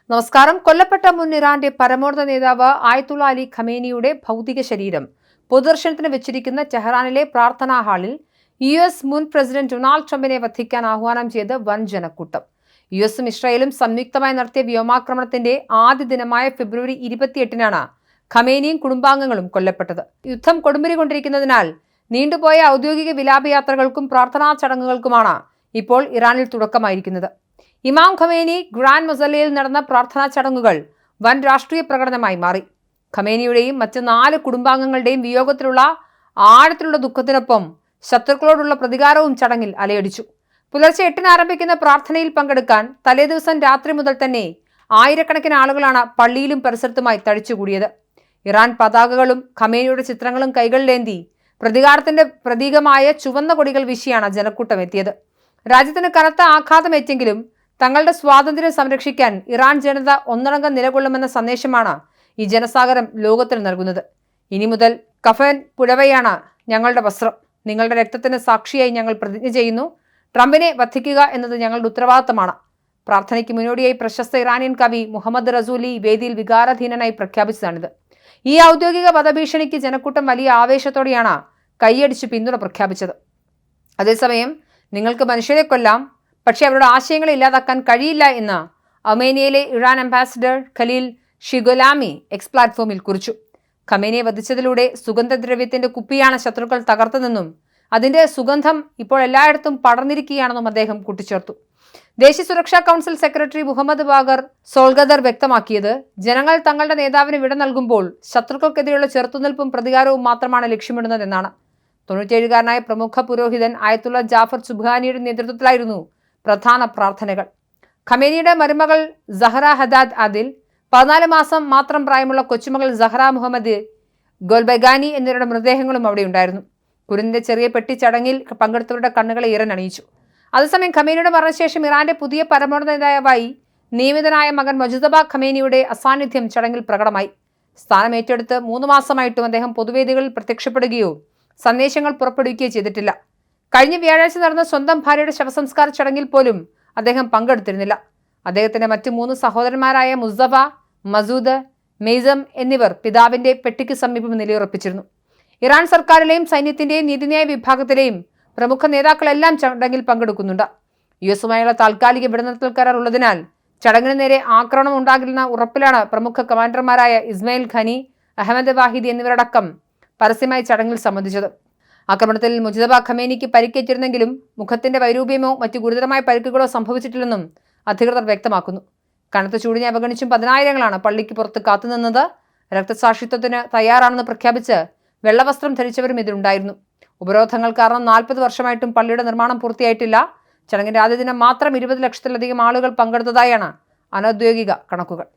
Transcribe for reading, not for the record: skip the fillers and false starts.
നമസ്കാരം. കൊല്ലപ്പെട്ട മുൻ ഇറാന്റെ പരമോന്നത നേതാവ് ആയത്തുള്ള അലി ഖമേനിയുടെ ഭൗതിക ശരീരം പൊതുദർശനത്തിന് വെച്ചിരിക്കുന്ന ടെഹ്റാനിലെ പ്രാർത്ഥനാ ഹാളിൽ US മുൻ പ്രസിഡന്റ് ഡൊണാൾഡ് ട്രംപിനെ വധിക്കാൻ ആഹ്വാനം ചെയ്ത് വൻ ജനക്കൂട്ടം. USഉം ഇസ്രായേലും സംയുക്തമായി നടത്തിയ വ്യോമാക്രമണത്തിന്റെ ആദ്യ ദിനമായ ഫെബ്രുവരി 28-നാണ് ഖമേനിയും കുടുംബാംഗങ്ങളും കൊല്ലപ്പെട്ടത്. യുദ്ധം കൊടുമ്പിരി കൊണ്ടിരിക്കുന്നതിനാൽ നീണ്ടുപോയ ഔദ്യോഗിക വിലാപയാത്രകൾക്കും പ്രാർത്ഥനാ ചടങ്ങുകൾക്കുമാണ് ഇപ്പോൾ ഇറാനിൽ തുടക്കമായിരിക്കുന്നത്. ഇമാം ഖമേനി ഗ്രാൻഡ് മൊസല്ലയിൽ നടന്ന പ്രാർത്ഥനാ ചടങ്ങുകൾ വൻ രാഷ്ട്രീയ പ്രകടനമായി മാറി. ഖമേനിയുടെയും മറ്റ് 4 കുടുംബാംഗങ്ങളുടെയും വിയോഗത്തിലുള്ള ആഴത്തിലുള്ള ദുഃഖത്തിനൊപ്പം ശത്രുക്കളോടുള്ള പ്രതികാരവും ചടങ്ങിൽ അലയടിച്ചു. പുലർച്ചെ 8-ന് ആരംഭിക്കുന്ന പ്രാർത്ഥനയിൽ പങ്കെടുക്കാൻ തലേദിവസം രാത്രി മുതൽ തന്നെ ആയിരക്കണക്കിന് ആളുകളാണ് പള്ളിയിലും പരിസരത്തുമായി തടിച്ചുകൂടിയത്. ഇറാൻ പതാകകളും ഖമേനിയുടെ ചിത്രങ്ങളും കൈകളിലേന്തി പ്രതികാരത്തിന്റെ പ്രതീകമായ ചുവന്ന കൊടികൾ വീശിയാണ് ജനക്കൂട്ടം എത്തിയത്. രാജ്യത്തിന് കനത്ത ആഘാതമേറ്റെങ്കിലും തങ്ങളുടെ സ്വാതന്ത്ര്യം സംരക്ഷിക്കാൻ ഇറാൻ ജനത ഒന്നടങ്കം നിലകൊള്ളുമെന്ന സന്ദേശമാണ് ഈ ജനസാഗരം ലോകത്തിന് നൽകുന്നത്. ഇനി മുതൽ കഫൻ പുടവയാണ് ഞങ്ങളുടെ വസ്ത്രം. നിങ്ങളുടെ രക്തത്തിന് സാക്ഷിയായി ഞങ്ങൾ പ്രതിജ്ഞ ചെയ്യുന്നു. ട്രംപിനെ വധിക്കുക എന്നത് ഞങ്ങളുടെ ഉത്തരവാദിത്തമാണ്. പ്രാർത്ഥനയ്ക്ക് മുന്നോടിയായി പ്രശസ്ത ഇറാനിയൻ കവി മുഹമ്മദ് റസൂലി വേദിയിൽ വികാരാധീനനായി പ്രഖ്യാപിച്ചതാണിത്. ഈ ഔദ്യോഗിക വധഭീഷണിക്ക് ജനക്കൂട്ടം വലിയ ആവേശത്തോടെയാണ് കൈയടിച്ച് പിന്തുണ പ്രഖ്യാപിച്ചത്. അതേസമയം നിങ്ങൾക്ക് മനുഷ്യരെ കൊല്ലാം, പക്ഷേ അവരുടെ ആശയങ്ങളെ ഇല്ലാതാക്കാൻ കഴിയില്ല എന്ന് അർമേനിയയിലെ ഇറാൻ അംബാസിഡർ ഖലീൽ ഷിഗൊലാമി എക്സ് പ്ലാറ്റ്ഫോമിൽ കുറിച്ചു. ഖമേനിയെ വധിച്ചതിലൂടെ സുഗന്ധദ്രവ്യത്തിന്റെ കുപ്പിയാണ് ശത്രുക്കൾ തകർത്തതെന്നും അതിന്റെ സുഗന്ധം ഇപ്പോൾ എല്ലായിടത്തും പടർന്നിരിക്കുകയാണെന്നും അദ്ദേഹം കൂട്ടിച്ചേർത്തു. ദേശീയ സുരക്ഷാ കൗൺസിൽ സെക്രട്ടറി മുഹമ്മദ് ബാഗർ സോൾഗദർ വ്യക്തമാക്കിയത്, ജനങ്ങൾ തങ്ങളുടെ നേതാവിന് വിട നൽകുമ്പോൾ ശത്രുക്കൾക്കെതിരെയുള്ള ചെറുത്തുനിൽപ്പും പ്രതികാരവും മാത്രമാണ് ലക്ഷ്യമിടുന്നതെന്നാണ്. 97-കാരനായ പ്രമുഖ പുരോഹിതൻ ആയത്തുള്ള ജാഫർ സുബ്ഹാനിയുടെ നേതൃത്വത്തിലായിരുന്നു പ്രധാന പ്രാർത്ഥനകൾ. ഖമേനിയുടെ മരുമകൾ സഹറ ഹദാദ് ആദിൽ, 14 മാസം മാത്രം പ്രായമുള്ള കൊച്ചുമകൾ സഹറ മുഹമ്മദ് ഗോൽബഗാനി എന്നിവരുടെ മൃതദേഹങ്ങളും അവിടെ ഉണ്ടായിരുന്നു. കുരുന്നിന്റെ ചെറിയ പെട്ടി ചടങ്ങിൽ പങ്കെടുത്തവരുടെ കണ്ണുകളെ ഈറനണിയിച്ചു. അതേസമയം ഖമേനിയുടെ മരണശേഷം ഇറാന്റെ പുതിയ പരമോന്നത നേതാവായി നിയമിതനായ മകൻ മൊജ്തബ ഖമേനിയുടെ അസാന്നിധ്യം ചടങ്ങിൽ പ്രകടമായി. സ്ഥാനം ഏറ്റെടുത്ത് 3 മാസമായിട്ടും അദ്ദേഹം പൊതുവേദികളിൽ പ്രത്യക്ഷപ്പെടുകയോ സന്ദേശങ്ങൾ പുറപ്പെടുവിക്കുകയോ ചെയ്തിട്ടില്ല. കഴിഞ്ഞ വ്യാഴാഴ്ച നടന്ന സ്വന്തം ഭാര്യയുടെ ശവസംസ്കാര ചടങ്ങിൽ പോലും അദ്ദേഹം പങ്കെടുത്തിരുന്നില്ല. അദ്ദേഹത്തിന്റെ മറ്റ് 3 സഹോദരന്മാരായ മുസ്തഫ, മസൂദ്, മെയ്സം എന്നിവർ പിതാവിന്റെ പെട്ടിക്ക് സമീപം നിലയുറപ്പിച്ചിരുന്നു. ഇറാൻ സർക്കാരിലെയും സൈന്യത്തിന്റെയും നീതിന്യായ വിഭാഗത്തിലെയും പ്രമുഖ നേതാക്കളെല്ലാം ചടങ്ങിൽ പങ്കെടുക്കുന്നുണ്ട്. US-ഉമായുള്ള താൽക്കാലിക വെടിനിർത്തൽ കരാർ ഉള്ളതിനാൽ ചടങ്ങിന് നേരെ ആക്രമണം ഉണ്ടാകില്ലെന്ന ഉറപ്പിലാണ് പ്രമുഖ കമാൻഡർമാരായ ഇസ്മയിൽ ഖനി, അഹമ്മദ് വാഹിദി എന്നിവരടക്കം പരസ്യമായി ചടങ്ങിൽ സംബന്ധിച്ചത്. ആക്രമണത്തിൽ മുജ്തബ ഖമേനിക്ക് പരിക്കേറ്റിരുന്നെങ്കിലും മുഖത്തിന്റെ വൈരൂപ്യമോ മറ്റു ഗുരുതരമായ പരിക്കുകളോ സംഭവിച്ചിട്ടില്ലെന്നും അധികൃതർ വ്യക്തമാക്കുന്നു. കനത്ത ചൂടിനെ അവഗണിച്ചും 10,000-ങ്ങളാണ് പള്ളിക്ക് പുറത്ത് കാത്തുനിന്നത്. രക്തസാക്ഷിത്വത്തിന് തയ്യാറാണെന്ന് പ്രഖ്യാപിച്ച് വെള്ളവസ്ത്രം ധരിച്ചവരും ഇതിലുണ്ടായിരുന്നു. ഉപരോധങ്ങൾ കാരണം 40 വർഷമായിട്ടും പള്ളിയുടെ നിർമ്മാണം പൂർത്തിയായിട്ടില്ല. ചടങ്ങിന്റെ ആദ്യ ദിനം മാത്രം 20 ലക്ഷത്തിലധികം ആളുകൾ പങ്കെടുത്തതായാണ് അനൌദ്യോഗിക കണക്കുകൾ.